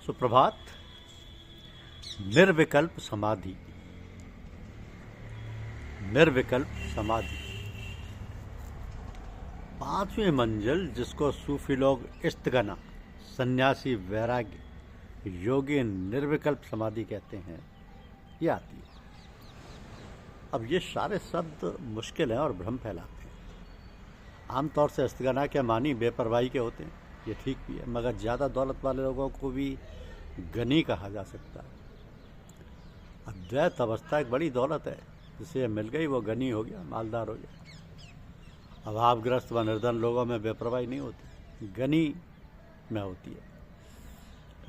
सुप्रभात। निर्विकल्प समाधि। निर्विकल्प समाधि, पांचवी मंजिल जिसको सूफी लोग इस्तगना, सन्यासी वैराग्य, योगी निर्विकल्प समाधि कहते हैं, ये आती है। अब ये सारे शब्द मुश्किल हैं और भ्रम फैलाते हैं। आमतौर से इस्तगना के मानी बेपरवाही के होते हैं, ये ठीक भी है, मगर ज़्यादा दौलत वाले लोगों को भी गनी कहा जा सकता है। अद्वैत अवस्था एक बड़ी दौलत है, जिसे मिल गई वो गनी हो गया, मालदार हो गया। अभावग्रस्त व निर्धन लोगों में बेपरवाही नहीं होती, गनी में होती है।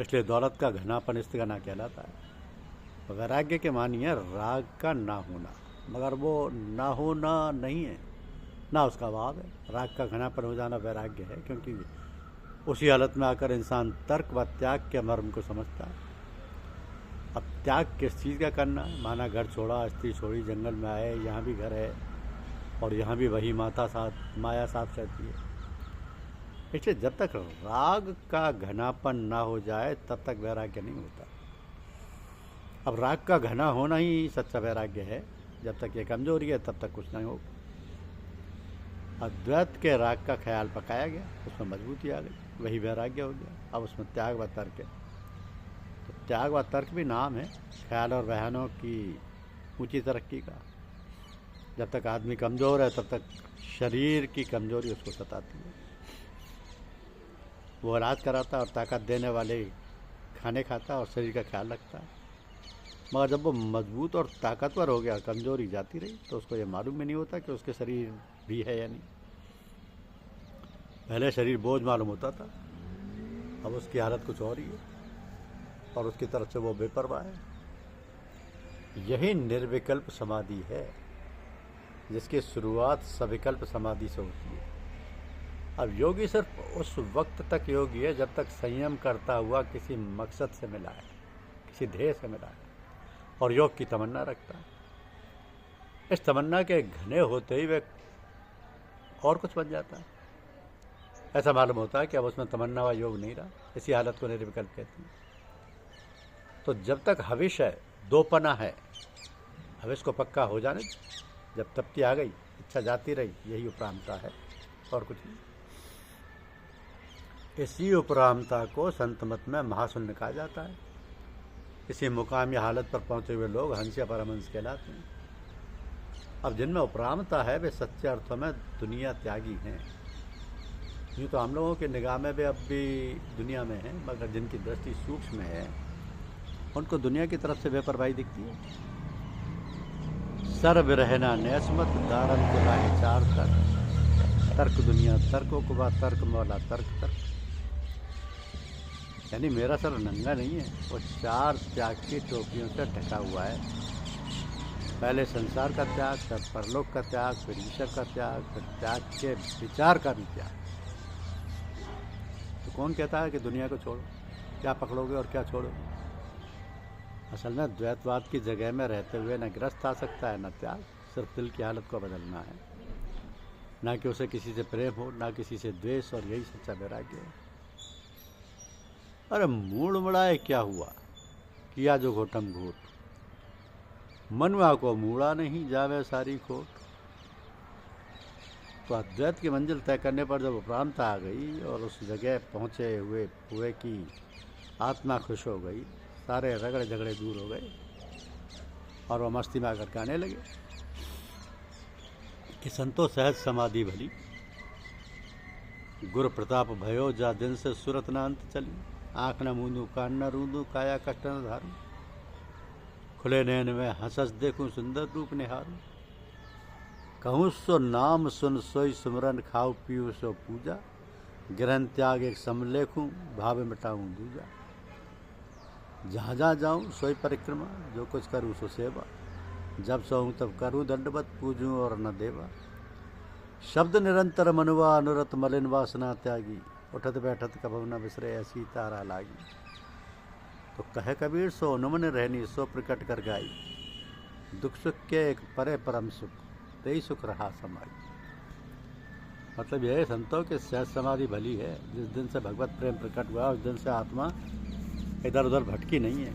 इसलिए दौलत का घनापन इस्तगना कहलाता है। वैराग्य के मानिए राग का ना होना, मगर वो ना होना नहीं है, ना उसका अभाव है। राग का घनापन हो जाना वैराग्य है, क्योंकि उसी हालत में आकर इंसान तर्क व त्याग के मर्म को समझता है। अब त्याग किस चीज़ का करना है? माना घर छोड़ा, स्त्री छोड़ी, जंगल में आए, यहाँ भी घर है और यहाँ भी वही माया साथ रहती है। इसलिए जब तक राग का घनापन ना हो जाए तब तक वैराग्य नहीं होता। अब राग का घना होना ही सच्चा वैराग्य है। जब तक ये कमजोरी है तब तक कुछ नहीं होगा। अद्वैत के राग का ख्याल पकाया गया, उसमें मजबूती आ गई, वही वैराग्य हो गया। अब उसमें त्याग व तर्क है, तो त्याग व तर्क भी नाम है ख्याल और बयानों की ऊंची तरक्की का। जब तक आदमी कमज़ोर है तब तक शरीर की कमजोरी उसको सताती है। वो इलाज कराता और ताकत देने वाले खाने खाता और शरीर का ख्याल रखता है। मगर जब वो मजबूत और ताकतवर हो गया, कमजोरी जाती रही, तो उसको ये मालूम भी नहीं होता कि उसके शरीर भी है या नहीं। पहले शरीर बोझ मालूम होता था, अब उसकी हालत कुछ और ही है और उसकी तरफ से वो बेपरवाह है। यही निर्विकल्प समाधि है, जिसकी शुरुआत सविकल्प समाधि से होती है। अब योगी सिर्फ उस वक्त तक योगी है जब तक संयम करता हुआ किसी मकसद से मिला है, किसी ध्येय से मिला है और योग की तमन्ना रखता है। इस तमन्ना के घने होते ही वे और कुछ बन जाता है। ऐसा मालूम होता है कि अब उसमें तमन्ना व योग नहीं रहा। इसी हालत को निर्विकल्प कहते हैं। तो जब तक हविष है, दोपना है, हविष को पक्का हो जाने, जब तृप्ति आ गई, इच्छा जाती रही, यही उपरामता है और कुछ नहीं। इसी उपरामता को संत मत में महाशून्य कहा जाता है। इसी मुकाम या हालत पर पहुंचे हुए लोग हंस या परमहंस कहलाते हैं। अब जिनमें उपरामता है वे सच्चे अर्थों में दुनिया त्यागी हैं। यूँ तो हम लोगों की निगाह में भी अब भी दुनिया में है, मगर जिनकी दृष्टि सूक्ष्म है उनको दुनिया की तरफ से बेपरवाही दिखती है। सर्व रहना नैस्मत दारन को राहे चार तर्क दुनिया तर्कों को बा तर्क मौला तर्क। यानी मेरा सर नंगा नहीं है, वो चार त्याग की टोपियों से ढका हुआ है। पहले संसार का त्याग, फिर परलोक का त्याग, फिर ईश्वर का त्याग, फिर त्याग के विचार का भी त्याग। तो कौन कहता है कि दुनिया को छोड़ो? क्या पकड़ोगे और क्या छोड़ोगे? असल में द्वैतवाद की जगह में रहते हुए न ग्रस्त आ सकता है न त्याग। सिर्फ दिल की हालत को बदलना है, ना कि उसे किसी से प्रेम हो, ना किसी से द्वेष, और यही सच्चा वैराग्य है। अरे मूड मुड़ाए क्या हुआ, किया जो घोटम घोट, मनवा को मूड़ा नहीं जावे सारी खोट। तो अद्वैत की मंजिल तय करने पर जब उपरामता आ गई और उस जगह पहुँचे हुए की आत्मा खुश हो गई, सारे रगड़े झगड़े दूर हो गए और वह मस्ती में आकर गाने लगे कि संतो सहज समाधि भली, गुरु प्रताप भयो जा दिन से सुरत न अंत चली, आँख न मूंदू कान न रूंदू काया कष्ट न धारू, खुले नैन में हंसस देखूं सुंदर रूप निहारू, कहूँ सो नाम सुन सोई सुमरन खाऊ पीऊ सो पूजा, ग्रहण त्याग एक समलेखूं भाव मिटाऊं दूजा, जहाँ जहाँ जाऊँ सोई परिक्रमा, जो कुछ करूँ सो सेवा, जब सोऊँ तब करूँ दंडवत पूजूं और न देवा, शब्द निरंतर मनुवा अनुरत मलिन वासना त्यागी, उठत बैठत कभू न बिसरे ऐसी तारा लागी, तो कहे कबीर सो नुमन रहनी सो प्रकट कर गाई, दुख सुख के एक परे परम सुख, तेई सुख रहा समाई। मतलब यह संतों के सहज समाधि भली है। जिस दिन से भगवत प्रेम प्रकट हुआ उस दिन से आत्मा इधर उधर भटकी नहीं है।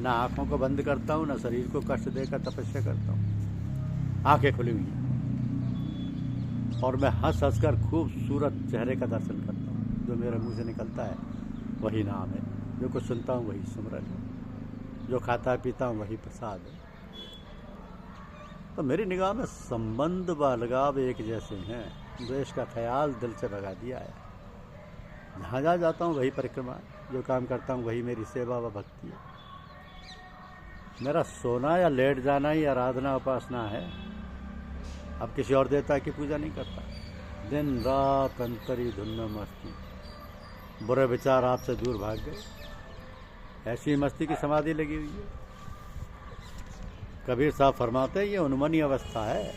ना आँखों को बंद करता हूँ, ना शरीर को कष्ट देकर तपस्या करता हूँ। आंखें खुली हुई हैं और मैं हंस हंस कर खूबसूरत चेहरे का दर्शन करता हूँ। जो मेरे मुंह से निकलता है वही नाम है, जो कुछ सुनता हूँ वही सिमरन है, जो खाता पीता हूँ वही प्रसाद है। तो मेरी निगाह में संबंध व अलगाव एक जैसे हैं। द्वेष का ख्याल दिल से भगा दिया है। जहाँ जहाँ जाता हूँ वही परिक्रमा है, जो काम करता हूँ वही मेरी सेवा व भक्ति है। मेरा सोना या लेट जाना ही आराधना उपासना है। अब किसी और देवता की पूजा नहीं करता। दिन रात अंतरी धुन में मस्ती, बुरे विचार आपसे दूर भाग गए। ऐसी मस्ती की समाधि लगी हुई है। कबीर साहब फरमाते हैं ये उन्मनी अवस्था है,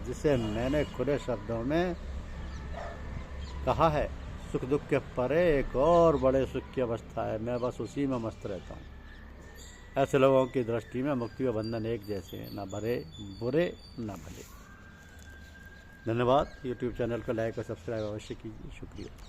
जिसे मैंने खुले शब्दों में कहा है। सुख दुख के परे एक और बड़े सुख की अवस्था है, मैं बस उसी में मस्त रहता हूँ। ऐसे लोगों की दृष्टि में मुक्ति व बंधन एक जैसे हैं, ना भरे बुरे ना भले। धन्यवाद। यूट्यूब चैनल को लाइक और सब्सक्राइब अवश्य कीजिए। शुक्रिया।